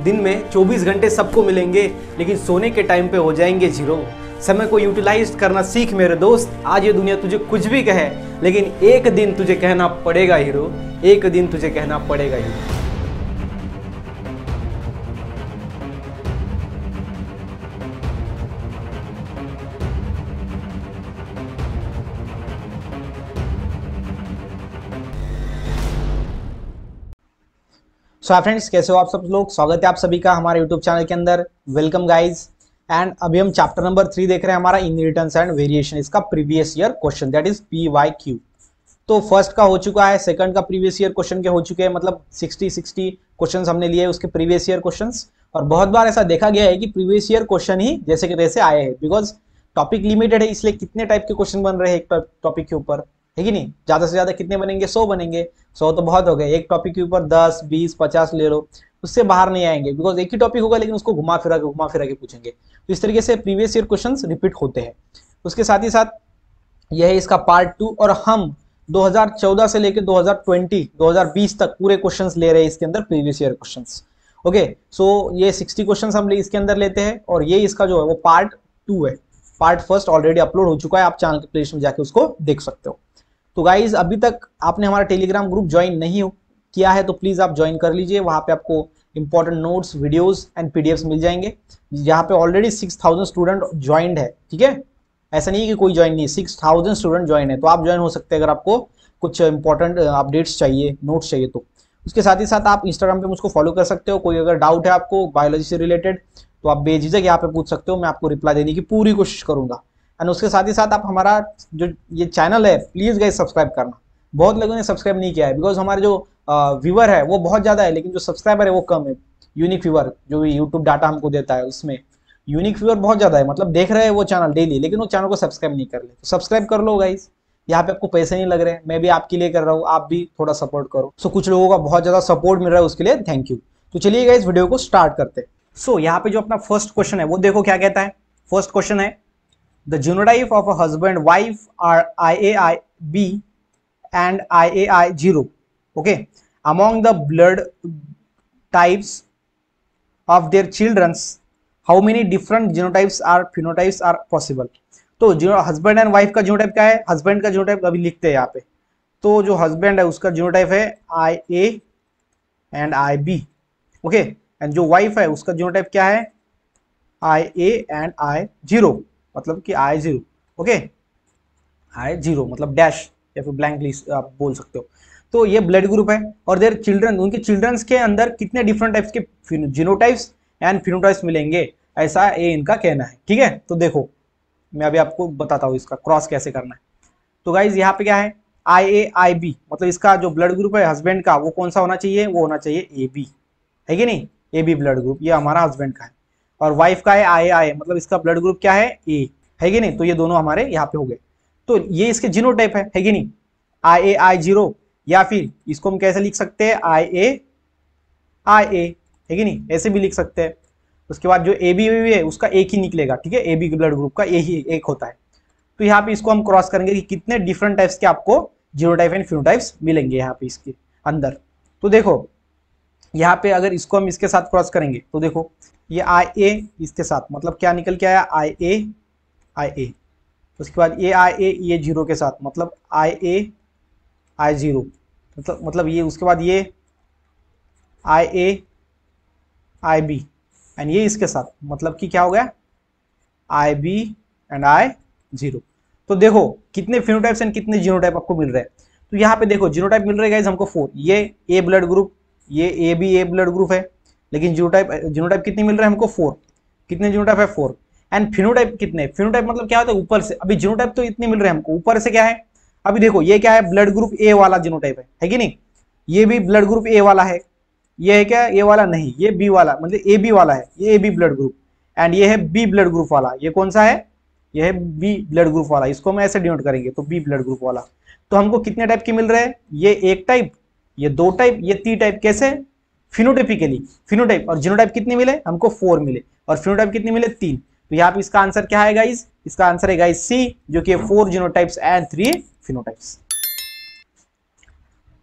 दिन में 24 घंटे सबको मिलेंगे, लेकिन सोने के टाइम पे हो जाएंगे जीरो। समय को यूटिलाइज करना सीख मेरे दोस्त। आज ये दुनिया तुझे कुछ भी कहे, लेकिन एक दिन तुझे कहना पड़ेगा हीरो, एक दिन तुझे कहना पड़ेगा हीरो। सो फ्रेंड्स, कैसे हो आप सब लोग। स्वागत है आप सभी का हमारे यूट्यूब चैनल के अंदर। Welcome guys. एंड अभी हम चैप्टर नंबर 3 देख रहे हैं, हमारा इनहेरिटेंस एंड वेरिएशन, इसका previous year question, that is PYQ। तो फर्स्ट का हो चुका है, सेकंड का प्रीवियस ईयर क्वेश्चन के हो चुके हैं, मतलब 60 क्वेश्चंस हमने लिए उसके प्रीवियस ईयर क्वेश्चंस। और बहुत बार ऐसा देखा गया है कि प्रीवियस ईयर क्वेश्चन ही जैसे कि तैसे आए हैं, बिकॉज टॉपिक लिमिटेड है, इसलिए कितने टाइप के क्वेश्चन बन रहे हैं एक टॉपिक के ऊपर, है कि नहीं। ज्यादा से ज्यादा कितने बनेंगे? 100 बनेंगे। 100 तो बहुत हो गए। एक टॉपिक के ऊपर 10, 20, 50 ले लो, उससे बाहर नहीं आएंगे, बिकॉज एक ही टॉपिक होगा लेकिन उसको घुमा फिरा के पूछेंगे। तो इस तरीके से प्रीवियस ईयर क्वेश्चंस रिपीट होते हैं। उसके साथ ही साथ यह है इसका पार्ट 2, और हम 2014 से लेकर 2020 तक पूरे क्वेश्चंस ले रहे हैं इसके अंदर, प्रीवियस ईयर क्वेश्चंस। ओके, सो ये 60 क्वेश्चंस हम इसके अंदर लेते हैं, और ये इसका जो है वो पार्ट 2 है। पार्ट फर्स्ट ऑलरेडी अपलोड हो चुका है, आप चैनल के प्लेलिस्ट में जाके उसको देख सकते हो। तो गाइज, अभी तक आपने हमारा टेलीग्राम ग्रुप ज्वाइन नहीं किया है तो प्लीज आप ज्वाइन कर लीजिए। वहां पे आपको important notes, videos and PDFs मिल जाएंगे। यहाँ पे ऑलरेडी 6000 स्टूडेंट ज्वाइंड है, ठीक है। ऐसा नहीं है कि कोई ज्वाइन नहीं, 6000 स्टूडेंट ज्वाइन है, तो आप ज्वाइन हो सकते हैं अगर आपको कुछ इंपॉर्टेंट अपडेट्स चाहिए, नोट्स चाहिए तो। उसके साथ ही साथ आप इंस्टाग्राम पे मुझको फॉलो कर सकते हो। कोई अगर डाउट है आपको बायोलॉजी से रिलेटेड तो आप बेझिझक यहाँ पे पूछ सकते हो, मैं आपको रिप्लाई देने की पूरी कोशिश करूंगा। एंड उसके साथ ही साथ आप हमारा जो ये चैनल है, प्लीज गाइस सब्सक्राइब करना। बहुत लोगों ने सब्सक्राइब नहीं किया है, बिकॉज हमारे जो व्यूअर है वो बहुत ज्यादा है, लेकिन जो सब्सक्राइबर है वो कम है। यूनिक व्यूअर जो यूट्यूब डाटा हमको देता है, उसमें यूनिक व्यूअर बहुत ज्यादा है, मतलब देख रहे हैं वो चैनल डेली, लेकिन वो चैनल को सब्सक्राइब नहीं कर ले। तो सब्सक्राइब कर लो गाइस, यहाँ पे आपको पैसे नहीं लग रहे, मैं भी आपके लिए कर रहा हूँ, आप भी थोड़ा सपोर्ट करो। सो कुछ लोगों का बहुत ज्यादा सपोर्ट मिल रहा है, उसके लिए थैंक यू। तो चलिए गाइस, वीडियो को स्टार्ट करते हैं। सो यहाँ पे जो अपना फर्स्ट क्वेश्चन है वो देखो क्या कहता है। फर्स्ट क्वेश्चन है, the genotype of a husband wife are IAIB and IAI0. Okay, among the blood types of their children's, how many different genotypes or phenotypes are possible? तो जो हस्बैंड एंड वाइफ का genotype क्या है? Husband का genotype अभी लिखते हैं यहाँ पे। तो जो हस्बैंड है उसका जीनोटाइप है IA and IB। Okay, and जो वाइफ है उसका जीनोटाइप क्या है? IA एंड I0, मतलब कि I0। ओके, I0 मतलब डैश या फिर ब्लैंकली आप बोल सकते हो। तो ये ब्लड ग्रुप है, और देयर चिल्ड्रन, उनके चिल्ड्रंस के अंदर कितने डिफरेंट टाइप्स के जीनोटाइप्स एंड फिनोटाइप्स मिलेंगे, ऐसा ये इनका कहना है। ठीक है, तो देखो मैं अभी आपको बताता हूँ इसका क्रॉस कैसे करना है। तो गाइज यहाँ पे क्या है? IAIB, मतलब इसका जो ब्लड ग्रुप है हस्बैंड का, वो कौन सा होना चाहिए? वो होना चाहिए AB, है कि नहीं। AB ब्लड ग्रुप, ये हमारा हस्बैंड का है। और वाइफ का है IA, मतलब इसका ब्लड ग्रुप क्या है? A, है कि नहीं। तो ये दोनों हमारे यहाँ पे हो गए। तो ये इसके जीनोटाइप है कि नहीं, IAI0, या फिर इसको हम कैसे लिख सकते हैं? IAIA, है कि नहीं, ऐसे भी लिख सकते हैं। उसके बाद जो AB है उसका एक ही निकलेगा, ठीक है, AB ब्लड ग्रुप का यही एक होता है। तो यहाँ पे इसको हम क्रॉस करेंगे कि कितने डिफरेंट टाइप्स के आपको जीनोटाइप एंड फिनोटाइप्स मिलेंगे यहाँ पे इसके अंदर। तो देखो यहाँ पे अगर इसको हम इसके साथ क्रॉस करेंगे तो देखो ये IA इसके साथ, मतलब क्या निकल के आया? IA। उसके बाद ये IA ये 0 के साथ, मतलब IA I0, मतलब ये, उसके बाद ये IA IB, एंड ये इसके साथ, मतलब कि क्या हो गया? IB and I0। तो देखो कितने फिनोटाइप्स एंड कितने जीनोटाइप आपको मिल रहे हैं। तो यहाँ पे देखो जीनोटाइप मिल रहे हैं गाइस हमको 4। ये A ब्लड ग्रुप, ये A ब्लड ग्रुप है, लेकिन जीनोटाइप कितने मिल रहे हैं हमको? 4। कितने जीनोटाइप है? 4। एंड फिनोटाइप कितने? फिनोटाइप मतलब क्या होता है? ऊपर से। अभी जीनोटाइप तो इतने मिल रहे हैं हमको, ऊपर से क्या है? अभी देखो ये क्या है? ब्लड ग्रुप A वाला जीनोटाइप है कि नहीं। ये भी ब्लड ग्रुप A वाला है। ये है क्या? A वाला नहीं, ये B वाला, मतलब AB वाला है, ये AB ब्लड ग्रुप। एंड ये है B ब्लड ग्रुप वाला। ये कौन सा है? ये है B ब्लड ग्रुप वाला। इसको हम ऐसे डिनोट करेंगे, तो B ब्लड ग्रुप वाला। तो हमको कितने टाइप के मिल रहे हैं? ये 1 टाइप, ये 2 टाइप, ये 3 टाइप। कैसे? फिनोटाइपिकली। फिनोटाइप और जीनोटाइप कितने मिले हमको? 4 मिले। और फिनोटाइप कितने मिले? 3। तो यहाँ पे इसका आंसर क्या है गाइस? इसका आंसर है गाइस C, जो कि 4 जीनोटाइप्स एंड 3 फिनोटाइप्स।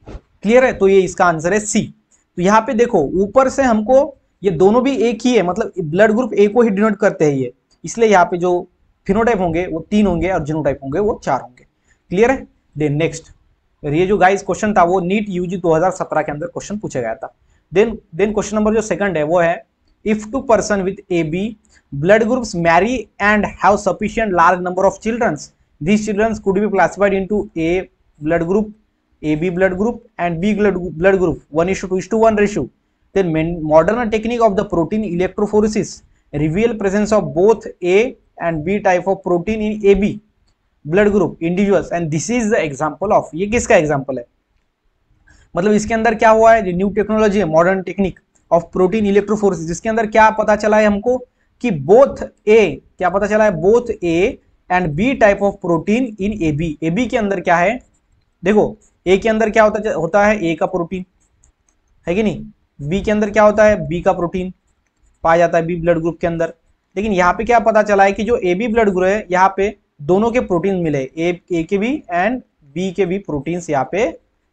क्लियर है? तो ये इसका आंसर है C। तो यहाँ पे देखो ऊपर से हमको ये दोनों भी एक ही है, मतलब ब्लड ग्रुप ए को ही डिनोट करते हैं ये, इसलिए यहाँ पे जो फिनोटाइप होंगे वो 3 होंगे और जीनोटाइप होंगे वो 4 होंगे। क्लियर है। देन नेक्स्ट, ये जो गाइस क्वेश्चन था वो नीट यूजी 2017 के अंदर क्वेश्चन पूछा गया था। देन क्वेश्चन नंबर जो सेकंड है वो है, if two person with A B blood groups marry and have sufficient large number of childrens, these children could be classified into A blood group, AB blood group and B blood group 1:2:1 ratio. Then modern technique of the protein electrophoresis reveal presence of both A and B type of protein in AB blood group individuals and this is the example of, ये किसका example है, मतलब इसके अंदर क्या हुआ है, new technology है modern technique of protein electrophoresis, जिसके अंदर क्या पता चला है हमको कि बोथ ए, क्या पता चला है, both A and B type of protein in A B. A B के अंदर क्या है, देखो ए के अंदर क्या होता है ए का प्रोटीन है कि नहीं, बी के अंदर क्या होता है बी का प्रोटीन पाया जाता है बी ब्लड ग्रुप के अंदर। लेकिन यहाँ पे क्या पता चला है कि जो ए बी ब्लड ग्रुप है यहाँ पे दोनों के प्रोटीन मिले, ए के भी एंड बी के भी प्रोटीन्स यहाँ पे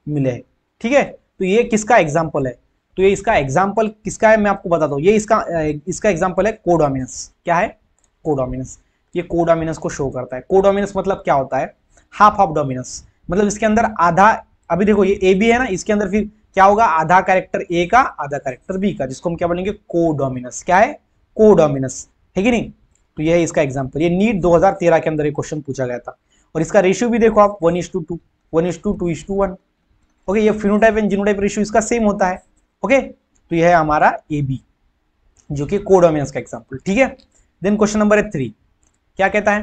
मिले हैं। ठीक है, तो ये किसका एग्जाम्पल है, तो ये इसका एग्जाम्पल किसका है मैं आपको बताता हूँ, ये इसका एग्जाम्पल है कोडोमिनेंस। क्या है, कोडोमिनेंस। ये कोडोमिनेंस को शो करता है। कोडोमिनेंस मतलब क्या होता है, हाफ ऑफ डोमिनेंस, मतलब इसके अंदर आधा, अभी देखो ये ए बी है ना, इसके अंदर फिर क्या होगा, आधा कैरेक्टर ए का आधा कैरेक्टर बी का, जिसको हम क्या बोलेंगे, कोडोमिनेंस। क्या है, कोडोमिनेंस, है कि नहीं। तो ये है इसका एग्जाम्पल, ये नीट 2013 के अंदर ये क्वेश्चन पूछा गया था और इसका रेशियो भी देखो आप 1:2, 1:2:1। ओके, ये फिनोटाइप एंड जीनोटाइप रेशियो इसका सेम होता है। ओके, तो यह है हमारा ए बी जो कि कोडोमिनेंस का एग्जाम्पल। ठीक है, देन क्वेश्चन नंबर 3 क्या कहता है,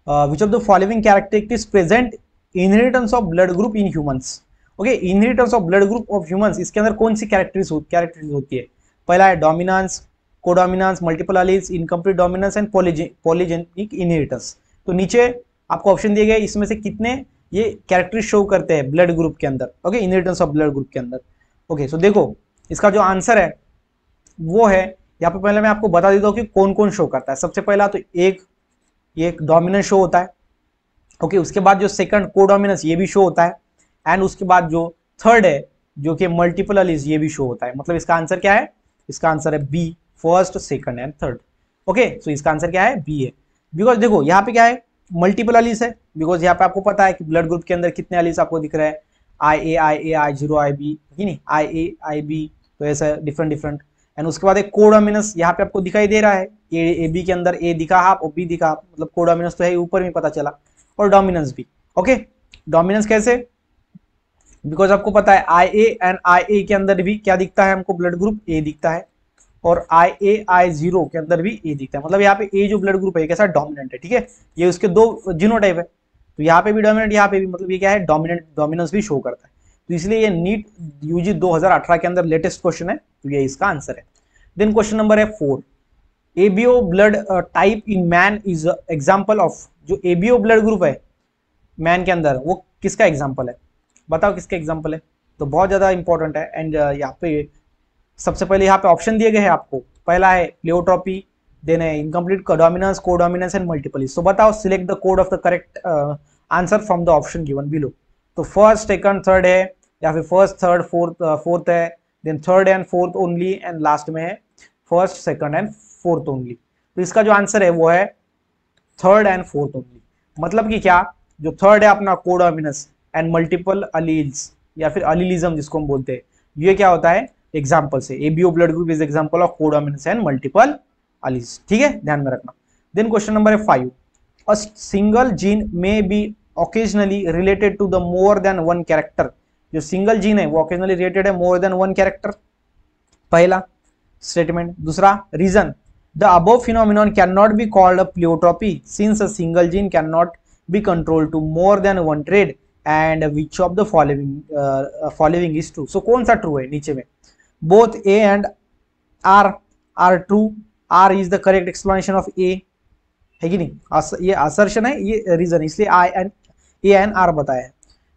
which of the following characteristics present inheritance of blood group in humans. Okay, inheritance of blood group of humans, इसके अंदर कौन सी कैरेक्टरिस्टिक्स होती है, पहला है dominance, codominance, multiple alleles, incomplete dominance and polygenic inheritance. तो नीचे आपको ऑप्शन दिए गए, इसमें से कितने ये कैरेक्टर शो करते हैं ब्लड ग्रुप के अंदर। Okay, inheritance of blood group के अंदर। ओके, सो देखो इसका जो आंसर है वो है, यहाँ पे पहले मैं आपको बता देता हूँ कि कौन कौन शो करता है। सबसे पहला तो एक डोमिनेंस शो होता है। ओके, उसके बाद जो सेकंड कोडोमिनेंस ये भी शो होता है एंड उसके बाद जो थर्ड है जो कि मल्टीपल एलील्स ये भी शो होता है। मतलब इसका आंसर क्या है, इसका आंसर है B, first second and third. Okay, so इसका आंसर क्या है, बी है। बिकॉज देखो यहाँ पे क्या है, मल्टीपल एलील्स है, बिकॉज यहाँ पे आपको पता है कि ब्लड ग्रुप के अंदर कितने एलील्स आपको दिख रहे हैं, I A I0 IB, नहीं IA IB, तो ऐसा डिफरेंट। एंड उसके बाद एक कोडोमिनेंस यहाँ पे आपको दिखाई दे रहा है, ए बी के अंदर ए दिखा हाफ और बी दिखा हाफ, मतलब कोडोमिनेंस तो है ऊपर में पता चला, और डोमिनेंस भी। ओके, डोमिनेंस कैसे, बिकॉज आपको पता है IA एंड IA के अंदर भी क्या दिखता है हमको, ब्लड ग्रुप ए दिखता है, और IA I0 के अंदर भी ए दिखता है। मतलब यहाँ पे ए जो ब्लड ग्रुप है कैसा, डोमिनेंट है। ठीक है, ये उसके दो जीनोटाइप है, तो यहाँ पे भी डोमिनेंट, यहाँ पे भी, मतलब ये क्या है, डोमिनेंस भी शो करता है। तो इसलिए ये नीट यूजी 2018 के अंदर लेटेस्ट क्वेश्चन है, तो ये इसका आंसर है। देन क्वेश्चन नंबर है 4, ABO blood type in man is example of, जो एबीओ ब्लड ग्रुप है मैन के अंदर वो किसका एग्जांपल है, बताओ किसका एग्जांपल है। तो बहुत ज्यादा इंपॉर्टेंट है एंड यहाँ पे सबसे पहले यहाँ पे ऑप्शन दिए गए हैं आपको, पहला है प्लेओट्रोपी, देन है incomplete dominance, codominance and multiple. तो बताओ select the code of the correct answer from the option given below. तो फर्स्ट सेकंड थर्ड है या फिर फर्स्ट थर्ड फोर्थ है, then third and fourth only, and last में है first second and fourth only. तो इसका जो आंसर है वो है थर्ड एंड फोर्थ ओनली। मतलब कि क्या, जो थर्ड है अपना कोडोमिनेंस एंड मल्टीपल अलील्स या फिर अलीलिज्म जिसको हम बोलते हैं, ये क्या होता है एग्जाम्पल से, ABO blood group is example of codominance and multiple alleles. ठीक है, ध्यान में रखना। देन क्वेश्चन नंबर है 5, अ single gene may be occasionally related to the more than one character। जो सिंगल जीन है वो occasionally related है more than one character, पहला स्टेटमेंट। दूसरा reason, the above phenomenon cannot be called a pleiotropy since a single gene cannot be controlled to more than one trait and which of the following is true। so कौन सा true है, नीचे में both A and R are true, R is the correct explanation of A, है कि नहीं, ये assertion है, ये रीजन, इसलिए A and R बताया है।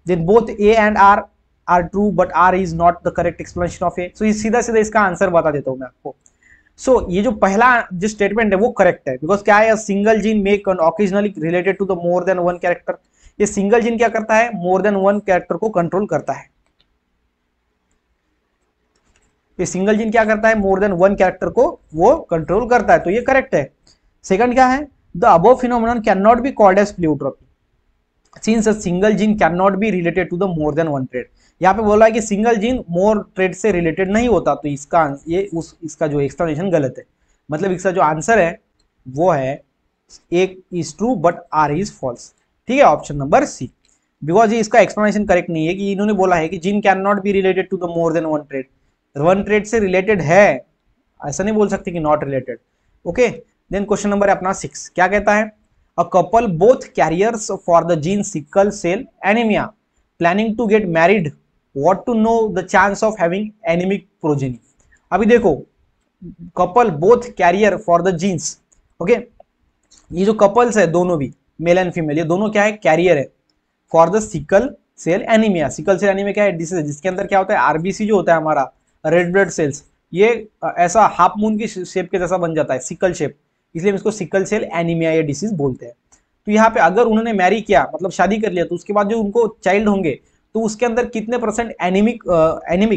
Then both A and R are true but R is not the correct explanation of A। So ये सीधा सीधा इसका आंसर बता देता हूं मैं आपको। सो ये जो पहला जो स्टेटमेंट है वो करेक्ट है, बिकॉज क्या है, single gene may occasionally related to the more than one character. ये सिंगल जीन क्या करता है, मोर देन वन कैरेक्टर को कंट्रोल करता है। ये सिंगल जीन क्या करता है, मोर देन वन कैरेक्टर को वो कंट्रोल करता है, तो ये करेक्ट है। सेकंड क्या है, the above phenomenon can not be called as pleiotropy since a single gene can not be related to the more than one trait. यहाँ पे बोला है कि सिंगल जीन मोर ट्रेड से रिलेटेड नहीं होता, तो इसका जो एक्सप्लेनेशन गलत है। मतलब इसका जो आंसर है वो है एक is true but R is false. ठीक है, ऑप्शन नंबर सी, बिकॉज ये इसका एक्सप्लेनेशन करेक्ट नहीं है कि इन्होंने बोला है कि gene can not be related to the more than one trait. One trait से रिलेटेड है, ऐसा नहीं बोल सकते कि not related. Okay, then question number है अपना 6, क्या कहता है, a couple both carriers for the gene sickle cell anaemia planning to get married, what to know the chance of having anaemic progeny. अभी देखो, couple both carrier for the genes, okay, ये जो couples है दोनों भी male and female, ये दोनों क्या है, कैरियर है for the sickle cell anaemia. Sickle cell anaemia क्या है, डिसीज जिसके अंदर क्या होता है, आरबीसी जो होता है हमारा रेड ब्लड सेल्स, ये ऐसा हाफ मून की शेप के जैसा बन जाता है, सिकल शेप, इसलिए हम इसको सिकल सेल एनीमिया या डिसीज बोलते हैं। तो यहाँ पे अगर उन्होंने मैरी किया, मतलब शादी कर लिया, तो उसके बाद जो उनको चाइल्ड होंगे तो उसके अंदर कितने परसेंट एनीमिक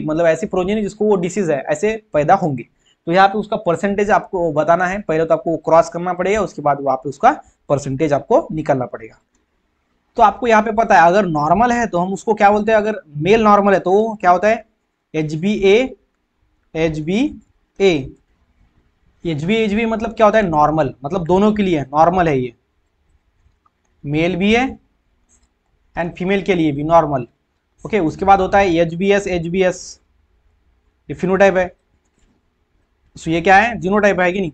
मतलब ऐसी प्रोजेनी जिसको वो डिसीज है ऐसे पैदा होंगे। तो यहाँ पे उसका परसेंटेज आपको बताना है, पहले तो आपको क्रॉस करना पड़ेगा, उसके बाद वहां पे उसका परसेंटेज आपको निकालना पड़ेगा। तो आपको यहाँ पे पता है अगर नॉर्मल है तो हम उसको क्या बोलते हैं, अगर मेल नॉर्मल है तो क्या होता है, HbA मतलब क्या होता है, नॉर्मल, मतलब दोनों के लिए नॉर्मल है, ये मेल भी है एंड फीमेल के लिए भी नॉर्मल। ओके, उसके बाद होता है HbS, ये फिनोटाइप है, सो ये क्या है, जीनोटाइप है कि नहीं,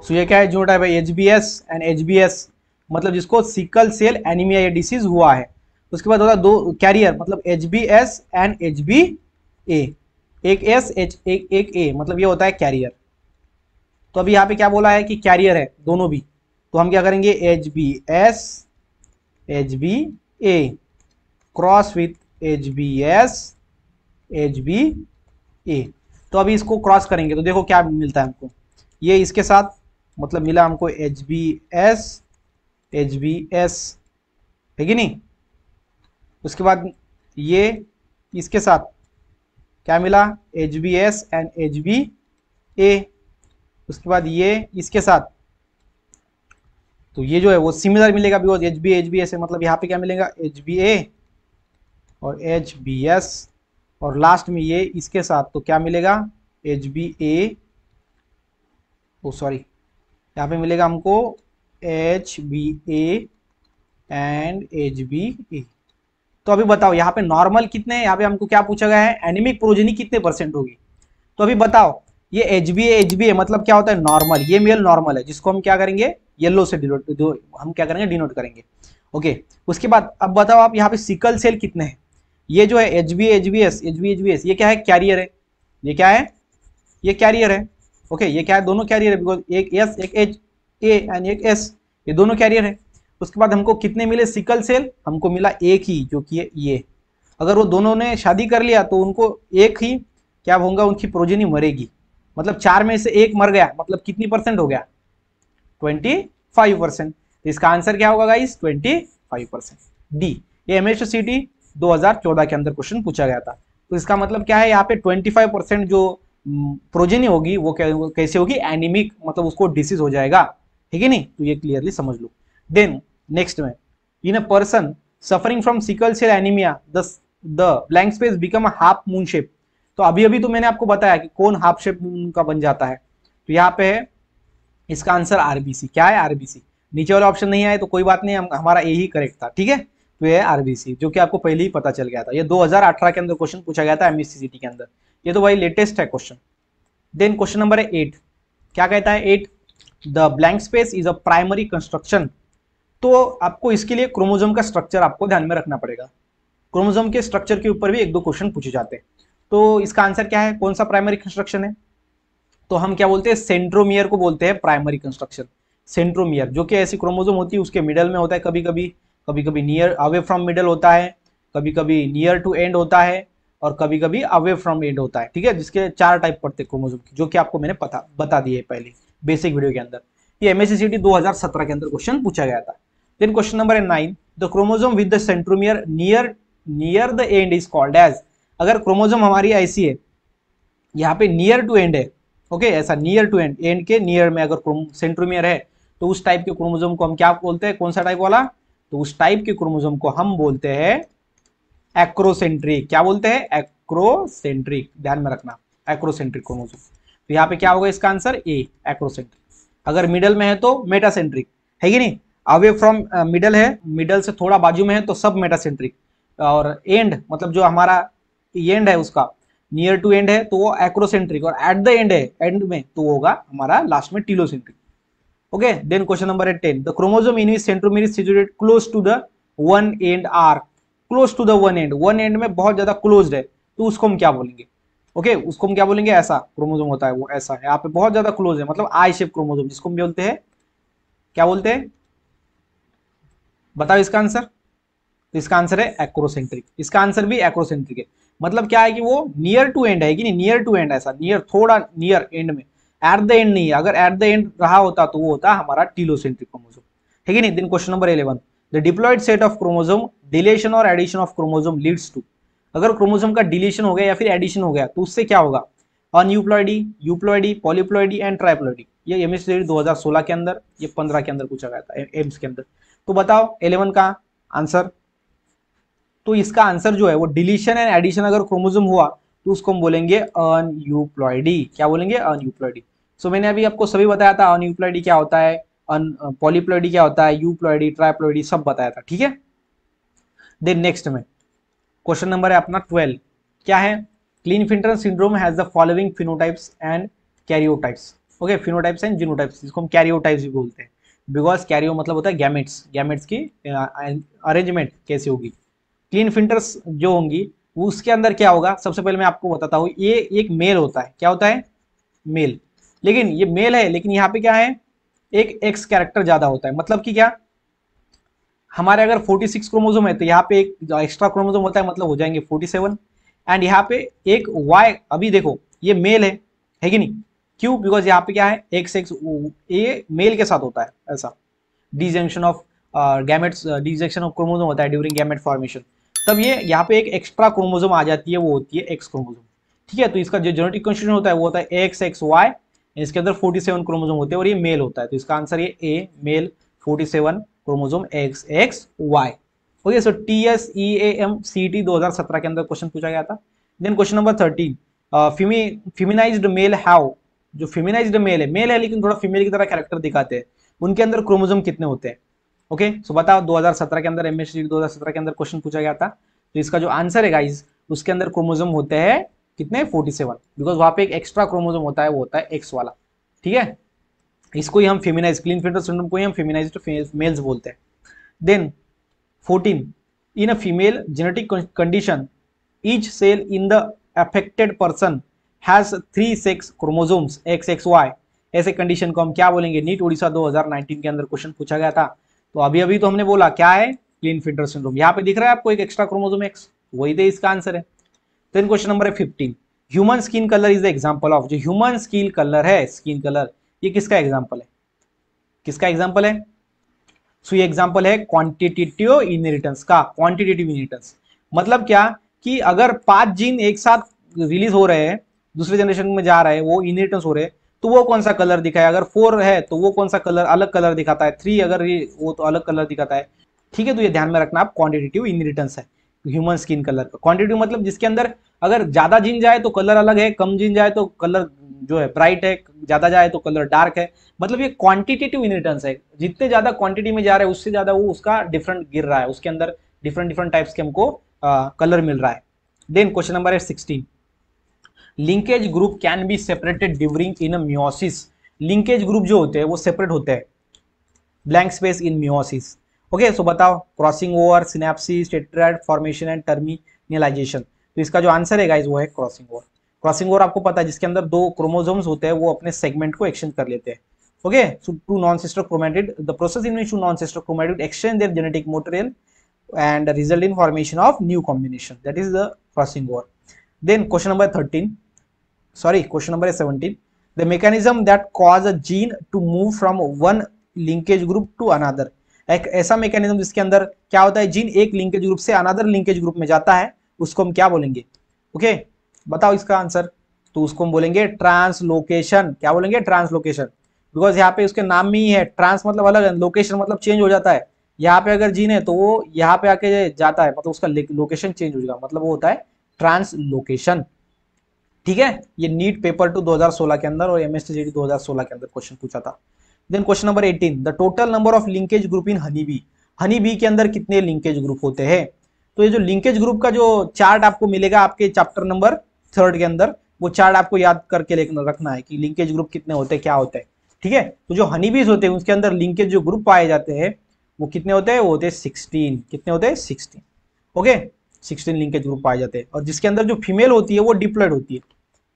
सो ये क्या है, जीनोटाइप है, HbS एंड HbS मतलब जिसको सिकल सेल एनीमिया या डिसीज हुआ है। उसके बाद होता है दो कैरियर, मतलब HbS एंड HbA, एक S एक A, मतलब ये होता है कैरियर। तो अभी यहाँ पे क्या बोला है कि कैरियर है दोनों भी, तो हम क्या करेंगे, HbS HbA cross with HbS HbA। तो अभी इसको क्रॉस करेंगे तो देखो क्या मिलता है हमको, ये इसके साथ मतलब मिला हमको HbS है कि नहीं। उसके बाद ये इसके साथ क्या मिला, HbS एंड HbA। उसके बाद ये इसके साथ, तो ये जो है वो सिमिलर मिलेगा, बिकॉज HbS है, मतलब यहाँ पे क्या मिलेगा, HbA और HbS, और लास्ट में ये इसके साथ तो क्या मिलेगा, HbA, ओ सॉरी, यहाँ पे मिलेगा हमको HbA एंड HbA। तो अभी बताओ यहाँ पे नॉर्मल कितने हैं, यहाँ पे हमको क्या पूछा गया है, एनीमिक प्रोजेनी कितने परसेंट होगी। तो अभी बताओ, ये HbA मतलब क्या होता है, नॉर्मल, ये मेल नॉर्मल है, जिसको हम क्या करेंगे, येलो से हम क्या करेंगे, डिनोट करेंगे। ओके, उसके बाद अब बताओ आप यहाँ पे सिकल सेल कितने हैं, ये जो है HbS ये क्या है, कैरियर है, ये क्या है, ये कैरियर है। ओके, ये क्या है, दोनों कैरियर है, बिकॉज एक S एक A एंड एक S, ये दोनों कैरियर है। उसके बाद हमको कितने मिले सिकल सेल, हमको मिला एक ही, जो कि ये अगर वो दोनों ने शादी कर लिया तो उनको एक ही क्या होगा, उनकी प्रोजेनी मरेगी, मतलब 4 में से एक मर गया, मतलब कितनी परसेंट हो गया, 25%। तो इसका आंसर क्या होगा गाइस, 25%, डी। ये MHCT 2014 के अंदर क्वेश्चन पूछा गया था। तो इसका मतलब क्या है, यहाँ पे 25% जो प्रोजेनी होगी वो कैसे होगी, एनीमिक, मतलब उसको डिसीज हो जाएगा, ठीक है नहीं। तो ये क्लियरली समझ लो। देन नेक्स्ट में, in a person suffering from sickle cell anaemia the blank space become a half moon shape. तो अभी अभी तो मैंने आपको बताया कि कौन हाफ शेप मून का बन जाता है, तो यहाँ पे है इसका आंसर आरबीसी। क्या है, आरबीसी। नीचे वाला ऑप्शन नहीं आए तो कोई बात नहीं, हमारा ए ही करेक्ट था, ठीक है। तो ये आरबीसी, जो कि आपको पहले ही पता चल गया था, ये 2018 के अंदर क्वेश्चन पूछा गया था एमएससीसीटी के अंदर, ये तो भाई लेटेस्ट है क्वेश्चन। देन क्वेश्चन नंबर 8, क्या कहता है 8, the blank space is a primary constriction. तो आपको इसके लिए क्रोमोसोम का स्ट्रक्चर आपको ध्यान में रखना पड़ेगा, क्रोमोसोम के स्ट्रक्चर के ऊपर भी 1-2 क्वेश्चन पूछे जाते हैं। तो इसका आंसर क्या है, कौन सा प्राइमरी कंस्ट्रक्शन है, तो हम क्या बोलते हैं, सेंट्रोमियर को बोलते हैं प्राइमरी कंस्ट्रक्शन। सेंट्रोमियर जो कि ऐसी क्रोमोसोम होती है उसके मिडल में होता है, कभी कभी नियर अवे फ्रॉम मिडल होता है, कभी कभी नियर टू एंड होता है, और कभी कभी अवे फ्रॉम एंड होता है, ठीक है। जिसके 4 टाइप पड़ते हैं क्रोमोसोम की, जो कि आपको मैंने बता दिए पहले बेसिक वीडियो के अंदर। ये एमएससीसीटी 2017 के अंदर क्वेश्चन पूछा गया था। Then question number 9, the chromosome with the centromere near the end is called as. अगर क्रोमोजोम हमारी ऐसी है, यहाँ पे नियर टू एंड है, ओके, ऐसा नियर टू एंड, एंड के नियर में अगर सेंट्रोमियर है, तो उस टाइप के क्रोमोजोम को हम क्या बोलते हैं, कौन सा टाइप वाला, तो उस टाइप के क्रोमोजोम को हम बोलते हैं एक्रोसेंट्रिक। क्या बोलते हैं, एक्रोसेंट्रिक, ध्यान में रखना, एक्रोसेंट्रिक क्रोमोजोम। तो यहाँ पे क्या होगा इसका आंसर, ए, एक्रोसेंट्रिक। अगर मिडल में है तो मेटासेंट्रिक, है कि नहीं, अवे फ्रॉम मिडल है, मिडल से थोड़ा बाजू में है तो सब मेटासेंट्रिक, और एंड मतलब जो हमारा एंड है उसका नियर टू एंड है तो वो एक्रोसेंट्रिक, और एट द एंड है, एंड में तो वो होगा हमारा लास्ट में telocentric. Okay, then question number 10, the chromosome in which centromere is situated close to the one end are, close to the one end में बहुत ज्यादा क्लोज्ड है, तो उसको हम क्या बोलेंगे, ओके, उसको हम क्या बोलेंगे, ऐसा क्रोमोसोम होता है वो, ऐसा है, यहाँ पे बहुत ज्यादा क्लोज है, मतलब आई शेप क्रोमोसोम, जिसको हम बोलते हैं, क्या बोलते हैं, बताओ इसका आंसर। तो इसका आंसर है एक्रोसेंट्रिक, इसका आंसर भी एक्रोसेंट्रिक है। मतलब क्या है कि वो नियर टू एंड है कि नहीं, नियर टू एंड, ऐसा नियर, थोड़ा नियर एंड में, एट द एंड नहीं है, अगर एट द एंड रहा होता तो वो होता हमारा टीलोसेंट्रिक क्रोमोसोम, है कि नहीं। Then question number 11, the diploid set of chromosome, deletion और addition of chromosome leads to, अगर क्रोमोसोम का डिलीशन हो गया या फिर एडिशन हो गया तो उससे क्या होगा, अनयूप्लॉइडी, यूप्लॉइडी, पॉलीप्लॉइडी एंड ट्राइप्लॉइडी। ये एमएससी 2016 के अंदर, ये 15 के अंदर पूछा गया था एम्स के अंदर। तो बताओ 11 का आंसर। तो इसका आंसर जो है वो डिलीशन एंड एडिशन अगर क्रोमोसोम हुआ तो उसको हम बोलेंगे अनयूप्लॉइडी, क्या बोलेंगे, अनयूप्लॉइडी। सो मैंने अभी आपको सभी बताया था, अनयूप्लॉइडी क्या होता है, पॉलीप्लॉइडी क्या होता है, यूप्लॉइडी, ट्राइप्लॉइडी सब बताया था, ठीक है। देन नेक्स्ट में क्वेश्चन नंबर है अपना 12, क्या है, Klinefelter syndrome has the following phenotypes and karyotypes. Okay, phenotypes and genotypes, जिसको हम कैरियोटाइप्स भी बोलते हैं, बिकॉज कैरियो मतलब होता है गैमेट्स, गैमेट्स की अरेंजमेंट कैसे होगी। क्लीनफिल्टर्स जो होंगी उसके अंदर क्या होगा, सबसे पहले मैं आपको बताता हूँ, ये एक मेल होता है, क्या होता है, मेल, लेकिन ये मेल है, लेकिन यहाँ पे क्या है, एक एक्स कैरेक्टर ज्यादा होता है, मतलब कि क्या, हमारे अगर 46 क्रोमोसोम है तो यहाँ पे एक एक्स्ट्रा क्रोमोसोम होता है, मतलब हो जाएंगे 47, एंड यहाँ पे एक वाई, अभी देखो ये मेल है कि नहीं, क्यों, बिकॉज यहाँ पे क्या है, एक्स एक्स ये मेल के साथ होता है, ऐसा disjunction of gametes, disjunction of chromosome होता है ड्यूरिंग गैमेट फॉर्मेशन, तब ये यहाँ पे एक एक्स्ट्रा क्रोमोसोम आ जाती है, वो होती है एक्स क्रोमोसोम, ठीक है। तो इसका जो जेनेटिक कॉन्स्टिट्यूशन होता है वो होता है एक्स एक्स वाई, इसके अंदर 47 क्रोमोसोम होते हैं और ये मेल होता है, तो इसका आंसर ये A, male 47 chromosome X X Y. Okay, so TSEAMCET 2017 के अंदर क्वेश्चन पूछा गया था। Then question number 13, feminised male how, जो फेमिनाइज्ड मेल है लेकिन थोड़ा फीमेल की तरह कैरेक्टर दिखाते हैं, उनके अंदर क्रोमोसोम कितने होते हैं। ओके, सो बताओ 2017 के अंदर, एमएससी 2017 के अंदर क्वेश्चन पूछा गया था, तो इसका जो आंसर है गाइज, उसके अंदर क्रोमोसोम होते हैं कितने, 47, बिकॉज वहां पे एक एक्स्ट्रा क्रोमोसोम होता है, वो होता है एक्स वाला, ठीक है। इसको ही हम फेमिनाइज, क्लीनफिल्टर सिंड्रोम को ही हम फेमिनाइज्ड मेल्स बोलते हैं। Then 14, in a female genetic condition each cell in the affected person has 3 sex chromosomes X X Y, ऐसे कंडीशन को हम क्या बोलेंगे। नीट उड़ीसा 2019 के अंदर क्वेश्चन पूछा गया था, तो अभी अभी तो हमने बोला क्या है, क्लीनफिल्टर सिंड्रोम, यहाँ पे दिख रहा है आपको एक एक्स्ट्रा क्रोमोसोम एक्स, वही तो इसका आंसर है। देन क्वेश्चन नंबर है 15, human skin colour is the example of, जो ह्यूमन स्किन कलर है, स्किन कलर, ये किसका एग्जांपल है, किसका एग्जांपल है। सो ये एग्जांपल है क्वांटिटेटिव इनहेरिटेंस का, क्वांटिटेटिव इनहेरिटेंस मतलब क्या, कि अगर 5 जीन एक साथ रिलीज हो रहे हैं, दूसरे जनरेशन में जा रहे हैं, वो इनहेरिटेंस हो रहे हैं, तो वो कौन सा कलर दिखाए, अगर 4 है तो वो कौन सा कलर, अलग कलर दिखाता है, 3 अगर वो तो अलग कलर दिखाता है, ठीक है। तो ये ध्यान में रखना आप, क्वांटिटेटिव इनहेरिटेंस है ह्यूमन स्किन कलर का। क्वांटिटेटिव मतलब जिसके अंदर अगर ज्यादा जीन जाए तो कलर अलग है, कम जीन जाए तो कलर जो है ब्राइट है, ज्यादा जाए तो कलर डार्क है, मतलब ये क्वांटिटेटिव इनहेरिटेंस है, जितने ज्यादा क्वांटिटी में जा रहे हैं उससे ज्यादा वो उसका डिफरेंट गिर रहा है, उसके अंदर डिफरेंट डिफरेंट टाइप्स के हमको कलर मिल रहा है। देन क्वेश्चन नंबर है 16, linkage group can be separated during in meiosis, linkage group जो होते हैं वो सेपरेट होते हैं blank space in meiosis. Okay, so बताओ, crossing over, synapsis, tetrad formation and terminalisation. तो इसका जो आंसर है गाइस वो है क्रॉसिंग ओवर। क्रॉसिंग ओवर आपको पता है, जिसके अंदर 2 क्रोमोसोम्स होते हैं, वो अपने सेगमेंट को एक्सचेंज कर लेते हैं। Okay, so 2 non-sister chromatid, the process in which 2 non-sister chromatid exchange there genetic material and result in formation of new combination, that is the crossing over. Then question number 17, the mechanism that cause a gene to move from one linkage group to another, एक ऐसा mechanism जिसके अंदर क्या होता है, gene एक linkage group से another linkage group में जाता है, उसको हम क्या बोलेंगे, ओके, बताओ इसका आंसर। तो उसको हम बोलेंगे ट्रांसलोकेशन। क्या बोलेंगे? ट्रांसलोकेशन। बिकॉज यहाँ पे उसके नाम में ही है, ट्रांस मतलब अलग है, लोकेशन मतलब चेंज हो जाता है। यहाँ पे अगर जीन है तो वो यहाँ पे आके जाता है, मतलब उसका लोकेशन चेंज हो जाएगा, मतलब वो होता है ट्रांसलोकेशन। ठीक है, ये नीट पेपर 2 2016 के अंदर और एमएसटी 2016 के अंदर क्वेश्चन पूछा था। Then question number 18, the total number of linkage group in honey bee. Honey bee के अंदर कितने लिंकेज ग्रुप होते हैं? तो ये जो लिंकेज ग्रुप का जो चार्ट आपको मिलेगा आपके चैप्टर नंबर 3 के अंदर, वो चार्ट आपको याद करके रखना है कि लिंकेज ग्रुप कितने होते हैं, क्या होते हैं। ठीक है, तो जो हनी बीज होते हैं उसके अंदर लिंकेज जो ग्रुप पाए जाते हैं वो कितने होते हैं? वो होते हैं 16। कितने होते हैं? 16। ओके, 16 लिंकेज ग्रुप पाए जाते हैं। और जिसके अंदर जो फीमेल होती है वो डिप्लॉयड होती है।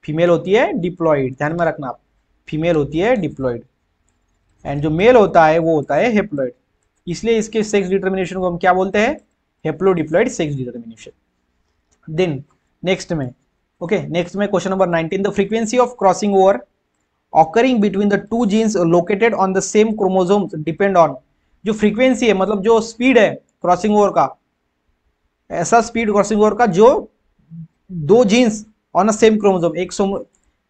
फीमेल होती है डिप्लॉयड, ध्यान में रखना आप, फीमेल होती है डिप्लॉयड, एंड जो मेल होता है वो होता है हेप्लॉयड। इसलिए इसके सेक्स डिटर्मिनेशन को हम क्या बोलते हैं? Haplodiploid sex determination. Then next में, ओके, नेक्स्ट में question number 19, the frequency of crossing over occurring between the two genes located on the same chromosomes depend on. जो फ्रीक्वेंसी है मतलब जो स्पीड है क्रॉसिंग ओवर का, ऐसा स्पीड क्रॉसिंग ओवर का जो दो genes on a same chromosome, एक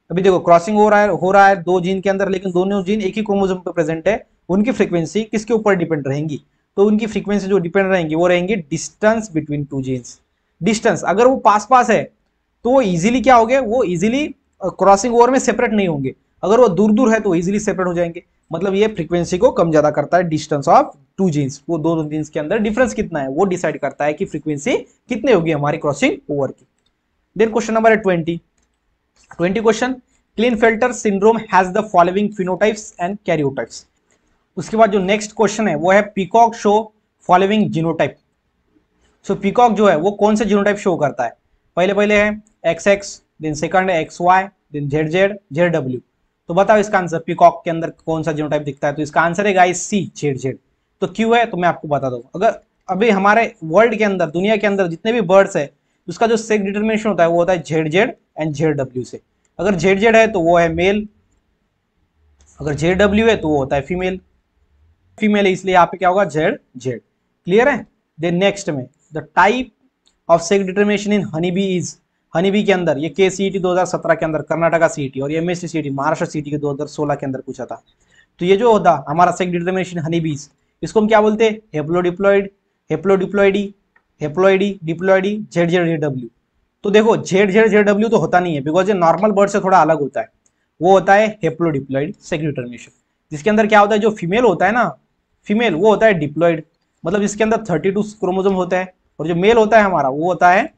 अभी देखो क्रॉसिंग हो रहा है दो जीन के अंदर, लेकिन दोनों जीन एक ही क्रोमोसोम पे प्रेजेंट है, उनकी फ्रीक्वेंसी किसके ऊपर डिपेंड रहेंगी? तो उनकी फ्रीक्वेंसी जो डिपेंड रहेंगी वो रहेंगी distance between two genes. Distance अगर वो पास पास है तो वो इजीली क्या हो गए? वो इजीली क्रॉसिंग ओवर में सेपरेट नहीं होंगे। अगर वो दूर दूर है तो इजीली सेपरेट हो जाएंगे। मतलब ये फ्रीक्वेंसी को कम ज्यादा करता है, डिस्टेंस ऑफ टू जीन्स, वो दो जीन्स के अंदर डिफरेंस कितना है वो डिसाइड करता है कि फ्रीक्वेंसी कितनी होगी हमारी क्रॉसिंग ओवर की। Then question number 20 question, Klinefelter syndrome has the following phenotypes and karyotypes. उसके बाद जो नेक्स्ट क्वेश्चन है वो है peacock show following genotype. So peacock जो है वो कौन से जीनोटाइप शो करता है? पहले है XX, देन सेकंड है XY, देन ZZ, ZW। तो बताओ इसका आंसर, पीकॉक के अंदर कौन सा जीनोटाइप दिखता है? तो इसका आंसर है गाइस C, ZZ। तो क्यों है तो मैं आपको बता दूं। अगर अभी हमारे वर्ल्ड के अंदर, दुनिया के अंदर जितने भी बर्ड्स है उसका जो सेक्स डिटरमिनेशन होता है वो होता है ZZ एंड ZW से। अगर ZZ है तो वो है मेल, अगर ZW है तो वो होता है फीमेल। फीमेल है इसलिए यहाँ पे क्या होगा? ZZ। क्लियर है? देन नेक्स्ट में, the type of sex determination in honey B is. Honey bee के अंदर ये KCET 2017 के अंदर, कर्नाटका CET और MSc CET महाराष्ट्र CET के 2016 के अंदर पूछा था। तो ये जो होता हमारा सेक्स डिटरमिनेशन हनी बीज, इसको हम क्या बोलते हैं? हेप्लोडिप्लॉइड, हेप्लोडिप्लॉइडी, हेप्लॉइडी, डिप्लॉइडी, ZZ, तो देखो ZZ तो होता नहीं है, बिकॉज ये नॉर्मल बर्ड से थोड़ा अलग होता है। वो होता है हेप्लोडिप्लॉइड सेक्स डिटरमिनेशन, जिसके अंदर क्या होता है? जो फीमेल होता है ना, फीमेल वो होता है डिप्लॉइड, मतलब इसके अंदर 32 क्रोमोसोम होता है, और जो मेल होता है हमारा वो होता है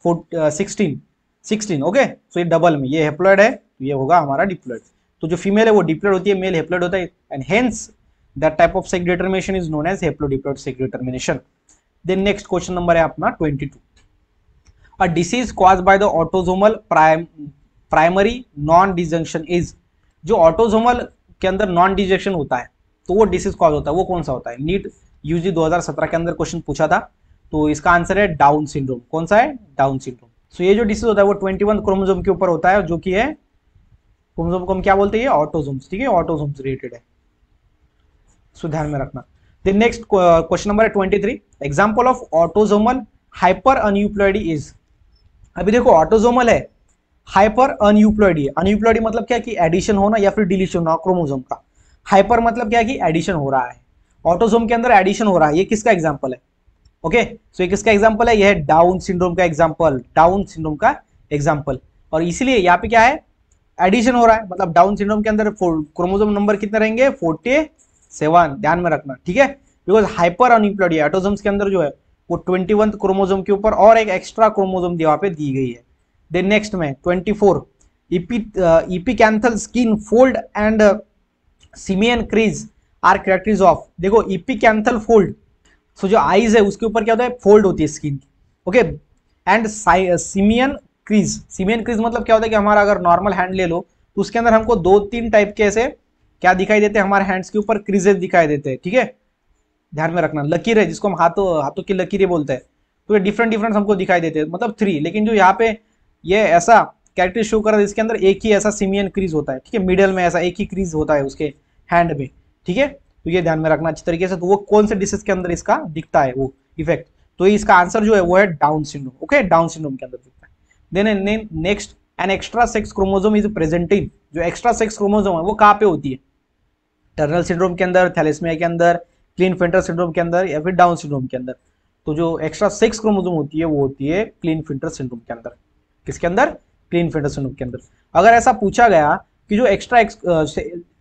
16। ओके, सो ये डबल में, ये हेप्लॉइड है तो ये होगा हमारा डिप्लॉइड। तो जो फीमेल है वो डिप्लॉइड होती है, मेल हेप्लॉइड होता है, and hence that type of sex determination is known as haplodiploid sex determination. Then next question number है अपना 22, a disease caused by the autosomal primary non disjunction is. जो autosomal के अंदर non disjunction होता है तो वो डिसीज कॉज होता है, वो कौन सा होता है? नीट यूजी 2017 के अंदर क्वेश्चन पूछा था, तो इसका आंसर है डाउन सिंड्रोम। कौन सा है? Down syndrome. सो ये जो डिसीज होता है वो 21 क्रोमोसोम के ऊपर होता है, जो कि है क्रोमोसोम को हम क्या बोलते हैं? ऑटोसोम्स। ठीक है, ऑटोसोम्स रिलेटेड है, सो ध्यान में रखना। देन नेक्स्ट क्वेश्चन नंबर है 23, example of autosomal hyper aneuploidy is. अभी देखो ऑटोसोमल है, हाइपर अनयूप्लॉइडी है। अनयूप्लॉइडी मतलब क्या कि एडिशन होना या फिर डिलीशन होना क्रोमोसोम का। हाइपर मतलब क्या कि एडिशन हो रहा है, ऑटोसोम के अंदर एडिशन हो रहा है। ये किसका एग्जांपल है? ओके, सो ये किसका एग्जांपल है? ये है डाउन सिंड्रोम का एग्जांपल, डाउन सिंड्रोम का एग्जांपल। और इसलिए यहाँ पे क्या है? एडिशन हो रहा है, मतलब डाउन सिंड्रोम के अंदर क्रोमोसोम नंबर कितने रहेंगे? 47। ध्यान में रखना, ठीक है, बिकॉज हाइपर अनयूप्लॉइडी ऑटोसोम्स के अंदर जो है वो 21 क्रोमोसोम के ऊपर और एक एक्स्ट्रा क्रोमोसोम वहां पे दी गई है। देन नेक्स्ट में 24, epicanthal skin fold and simian crease are characteristics of. देखो इपिकैंथल फोल्ड, सो जो आईज है उसके ऊपर क्या होता है? फोल्ड होती है स्किन की। Okay, and simian crease, simian crease मतलब क्या होता है कि हमारा अगर नॉर्मल हैंड ले लो तो उसके अंदर हमको 2-3 टाइप के ऐसे क्या दिखाई देते हैं? हमारे हैंड्स के ऊपर क्रीजेस दिखाई देते हैं। ठीक है, ध्यान में रखना। लकीर है जिसको हम हाथों की लकीरें बोलते हैं, तो ये डिफरेंट हमको दिखाई देते हैं, मतलब 3। लेकिन जो यहाँ पे ये ऐसा कैरेक्टर शो कर रहा है इसके अंदर एक ही ऐसा सिमियन क्रीज होता है। ठीक है, मिडल में ऐसा एक ही क्रीज होता है उसके हैंड में। ठीक है, तो ये ध्यान में रखना अच्छी तरीके से। तो वो कौन से डिसीज के अंदर इसका दिखता है वो इफेक्ट? तो इसका आंसर जो है वो है Down syndrome. Okay, Down syndrome के अंदर दिखता है। Then next an extra sex chromosome is presenting, जो एक्स्ट्रा सेक्स क्रोमोसोम है वो कहाँ पे होती है, टर्नर सिंड्रोम के अंदर, थैलेसीमिया के अंदर, क्लीनफिल्टर सिंड्रोम के अंदर या फिर डाउन सिंड्रोम के अंदर। तो जो एक्स्ट्रा सेक्स क्रोमोसोम होती है वो होती है क्लीनफिल्टर सिंड्रोम के अंदर। किसके अंदर? क्लीनफिल्टर सिंड्रोम के अंदर। अगर ऐसा पूछा गया कि जो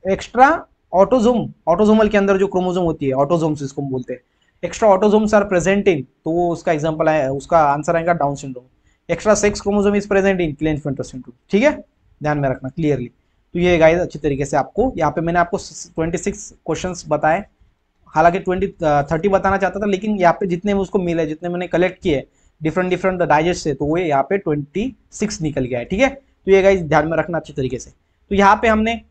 एक्स्ट्रा ऑटोजोमल के अंदर जो क्रोमोसोम होती है, ऑटोजोम्स इसको बोलते हैं, extra autosomes are present in, तो वो उसका एग्जांपल है, उसका आंसर आएगा Down syndrome. Extra sex chromosome is present in Klinefelter syndrome. ठीक है, ध्यान में रखना क्लियरली। तो ये गाइस अच्छी तरीके से आपको यहाँ पे मैंने आपको 26 क्वेश्चंस बताए, हालांकि 30 बताना चाहता था, लेकिन यहाँ पे जितने उसको मिले, जितने मैंने कलेक्ट किए डिफरेंट डाइजेस्ट से, तो वो यहाँ पे 26 निकल गया है। ठीक है, तो ये गाइस ध्यान में रखना अच्छी तरीके से। तो यहाँ पे हमने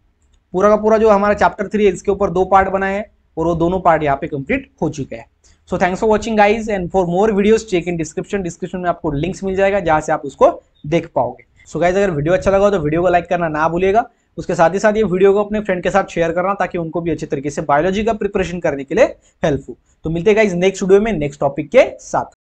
पूरा का पूरा जो हमारा चैप्टर 3 है इसके ऊपर 2 पार्ट बनाए हैं और वो दोनों पार्ट यहाँ पे कंप्लीट हो चुके हैं। So thanks for watching guys, and for more videos check in description में आपको लिंक्स मिल जाएगा जहां से आप उसको देख पाओगे। सो गाइज अगर वीडियो अच्छा लगा हो तो वीडियो को लाइक करना ना भूलिएगा, उसके साथ ही साथ ये वीडियो को अपने फ्रेंड के साथ शेयर करना ताकि उनको भी अच्छे तरीके से बायोलॉजी का प्रिपरेशन करने के लिए हेल्प हो। तो मिलते हैं गाइज नेक्स्ट वीडियो में नेक्स्ट टॉपिक के साथ।